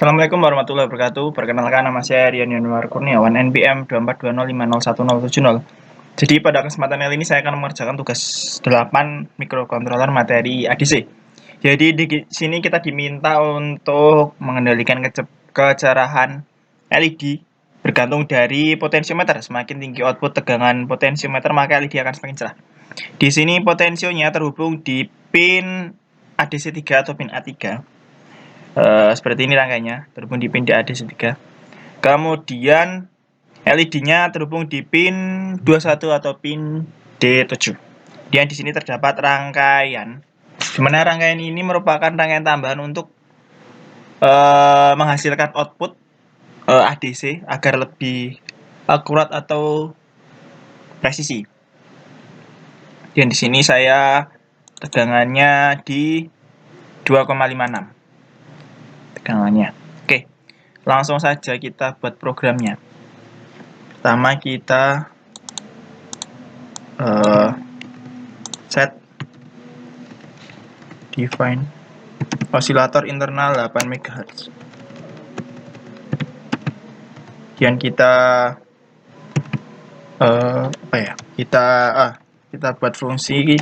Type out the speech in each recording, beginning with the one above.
Assalamualaikum warahmatullahi wabarakatuh. Perkenalkan, nama saya Rian Yanuar Kurniawan, NPM 242050170. Jadi pada kesempatan kali ini saya akan mengerjakan tugas 8 mikrokontroler materi ADC. Jadi di sini kita diminta untuk mengendalikan kecerahan LED bergantung dari potensiometer. Semakin tinggi output tegangan potensiometer, maka LED akan semakin cerah. Di sini potensionya terhubung di pin ADC 3 atau pin A3. Seperti ini rangkaiannya, terhubung di pin ADC3. Kemudian LED-nya terhubung di pin 21 atau pin D7. Dan di sini terdapat rangkaian, di mana rangkaian ini merupakan rangkaian tambahan untuk menghasilkan output ADC agar lebih akurat atau presisi. Dan di sini saya tegangannya di 2,56 tegangannya. Oke, langsung saja kita buat programnya. Pertama kita set define osilator internal 8 MHz. Kemudian kita kita buat fungsi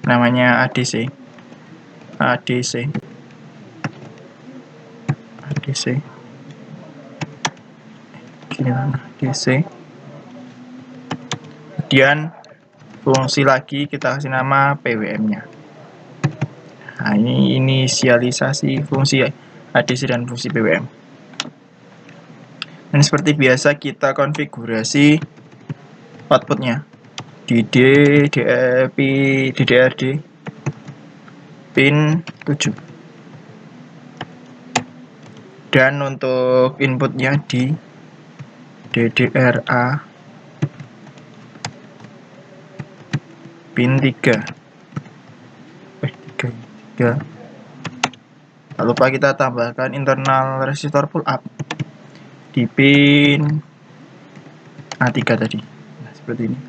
namanya ADC. Kemudian fungsi lagi kita kasih nama PWM-nya. Nah, ini inisialisasi fungsi ADC dan fungsi PWM. Dan seperti biasa kita konfigurasi outputnya di DDRD pin 7. Dan untuk inputnya di DDRA pin 3. Tak lupa kita tambahkan internal resistor pull up di pin A3 tadi. Nah, seperti ini.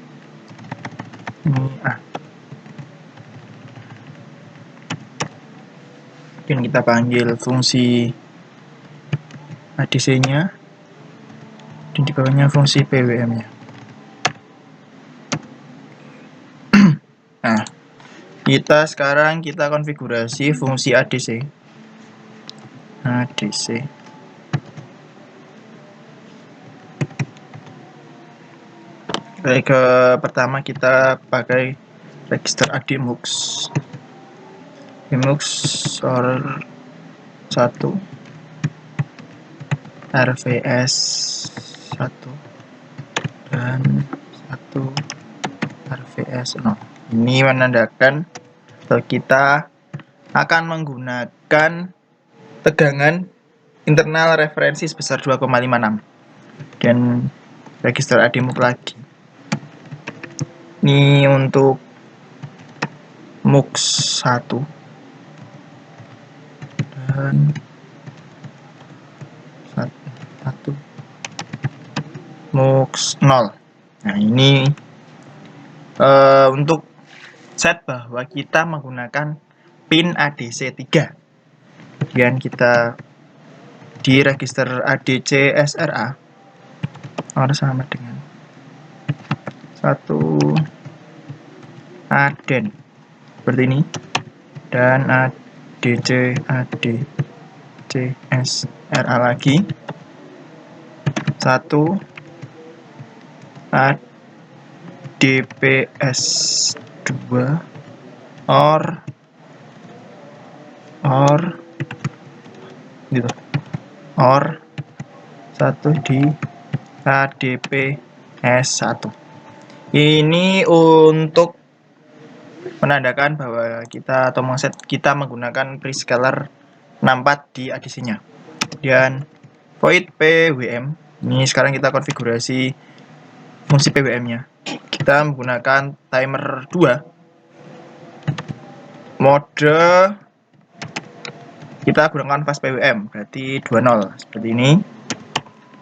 Mungkin kita panggil fungsi ADC-nya dan di bawahnya fungsi PWM-nya. Nah, sekarang kita konfigurasi fungsi ADC. Pertama kita pakai register ADMUX or 1 RVS 1 dan 1 RVS 0. Ini menandakan bahwa kita akan menggunakan tegangan internal referensi sebesar 2,56 dan register ADMUX lagi. Ini untuk MUX 1 dan 1 MUX 0. Nah, ini untuk set bahwa kita menggunakan pin ADC 3. Kemudian kita di register ADC SRA sama dengan 1 aden seperti ini, dan ADC SRA lagi 1 ADPS 2 or 1 di ADPS 1. Ini untuk menandakan bahwa kita menggunakan prescaler 64 di ADC-nya. Dan void PWM. Ini sekarang kita konfigurasi fungsi PWM-nya. Kita menggunakan timer 2. Mode kita gunakan fast PWM, berarti 20 seperti ini.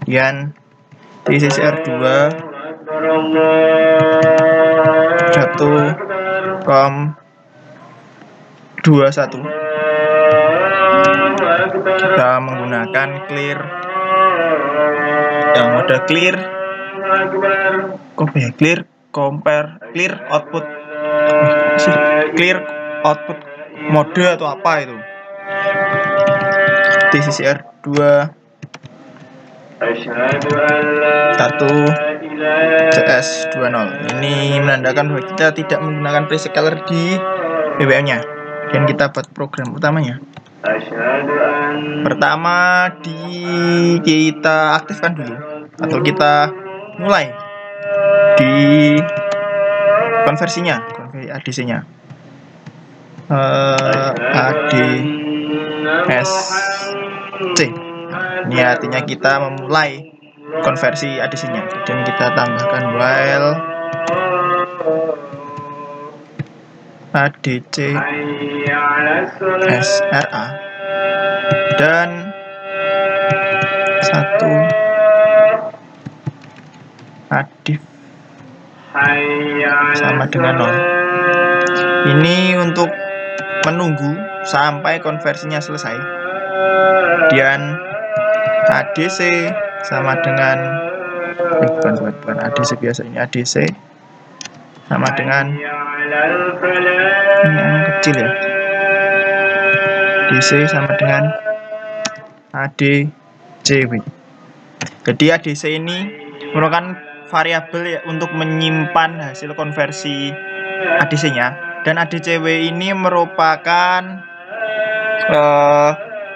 Kemudian di CCR 2 1,21 Kita menggunakan clear yang mode clear, clear compare, clear output, clear output mode atau apa itu, TCCR 2 CS20. Ini menandakan bahwa kita tidak menggunakan prescaler di BBM-nya. Dan kita buat program utamanya. Pertama kita aktifkan dulu, atau kita mulai di konversi ADC-nya. ADSC. Ini artinya kita memulai konversi ADC-nya. Dan kita tambahkan while ADC SRA dan 1 adif sama dengan 0. Ini untuk menunggu sampai konversinya selesai. Kemudian ADC sama dengan bukan ADC biasa, ini ADC sama dengan ini yang kecil ya, ADC sama dengan ADCW. Jadi ADC ini merupakan variabel ya untuk menyimpan hasil konversi ADC-nya, dan ADCW ini merupakan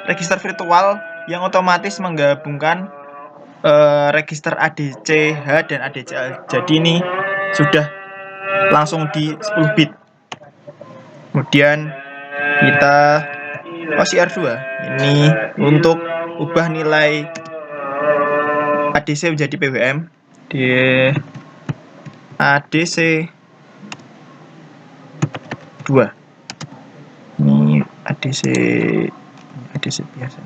register virtual yang otomatis menggabungkan register ADCH dan ADCL. Jadi ini sudah langsung di 10 bit. Kemudian kita OCR2 ini untuk ubah nilai ADC menjadi PWM di ADC 2. Ini ADC biasa.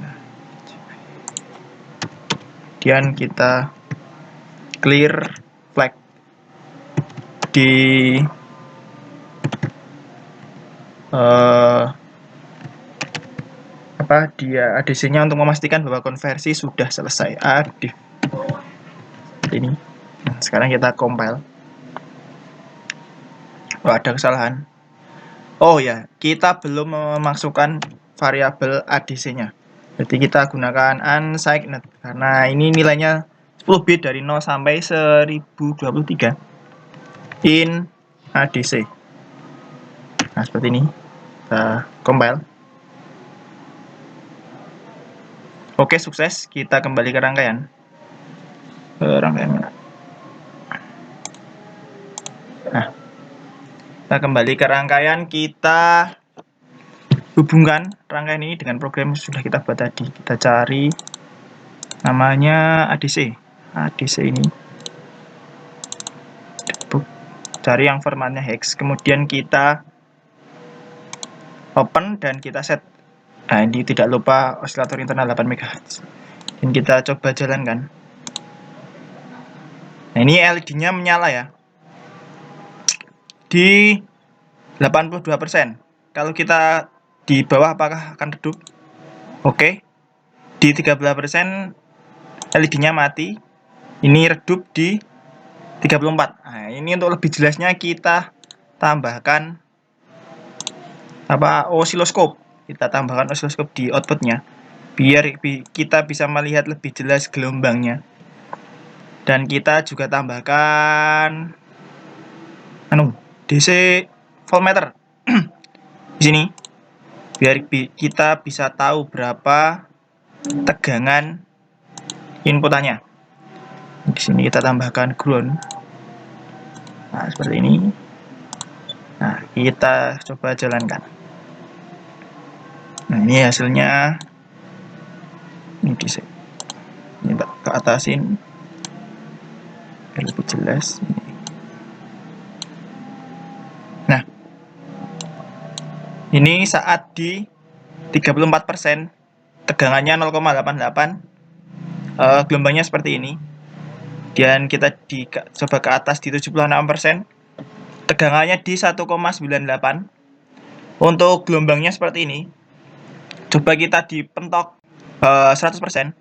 Kemudian kita clear flag di dia ADC-nya untuk memastikan bahwa konversi sudah selesai. Adif ini. Nah, sekarang kita compile. Oh, ada kesalahan. Oh ya, kita belum memasukkan variabel ADC-nya. Jadi kita gunakan unsigned karena ini nilainya 10 bit dari 0 sampai 1023 in ADC. Nah, seperti ini. Kita compile. Oke, sukses. Kita kembali ke rangkaian. Nah, kita kembali ke rangkaian. Kita hubungkan rangkaian ini dengan program yang sudah kita buat tadi. Kita cari namanya ADC. ADC ini. Cari yang formatnya hex. Kemudian kita open dan kita set. Nah, ini tidak lupa osilator internal 8 MHz. Dan kita coba jalankan. Nah, ini LED-nya menyala ya. Di 82%. Kalau kita di bawah apakah akan redup? Oke. Di 13% LED-nya mati. Ini redup di 34. Nah, ini untuk lebih jelasnya kita tambahkan osiloskop. Kita tambahkan osiloskop di outputnya biar kita bisa melihat lebih jelas gelombangnya. Dan kita juga tambahkan DC voltmeter di sini biar kita bisa tahu berapa tegangan inputannya. Di sini kita tambahkan ground. Nah, seperti ini. Nah, kita coba jalankan. Nah, ini hasilnya. Ini DC. Ini ke atasin biar lebih jelas. Nah, ini saat di 34%, tegangannya 0,88, gelombangnya seperti ini. Dan kita coba ke atas di 76%, tegangannya di 1,98. Untuk gelombangnya seperti ini. Coba kita dipentok 100%,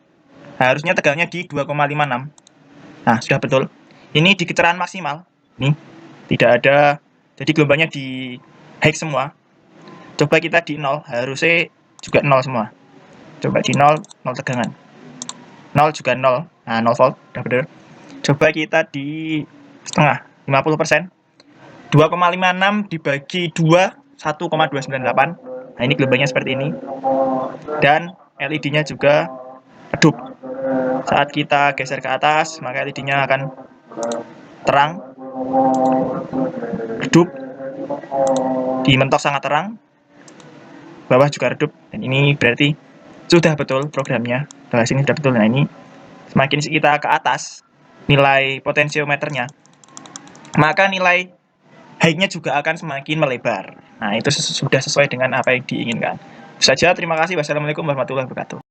harusnya tegangnya di 2,56. Nah, sudah betul. Ini di kecerahan maksimal. Nih, tidak ada, jadi gelombangnya di high semua. Coba kita di 0, harusnya juga 0 semua. Coba di 0, 0 tegangan. 0 juga 0. Nah, 0 volt, udah bener. Coba kita di setengah, 50%. 2,56 dibagi 2, 1,298. Nah, ini gelombangnya seperti ini. Dan LED-nya juga redup. Saat kita geser ke atas, maka LED-nya akan terang, redup, di mentok sangat terang, bawah juga redup. Dan ini berarti sudah betul programnya. Nah, sini sudah betul. Nah, ini semakin kita ke atas nilai potensiometernya, maka nilai high-nya juga akan semakin melebar. Nah, itu sudah sesuai dengan apa yang diinginkan. Itu saja, terima kasih. Wassalamualaikum warahmatullahi wabarakatuh.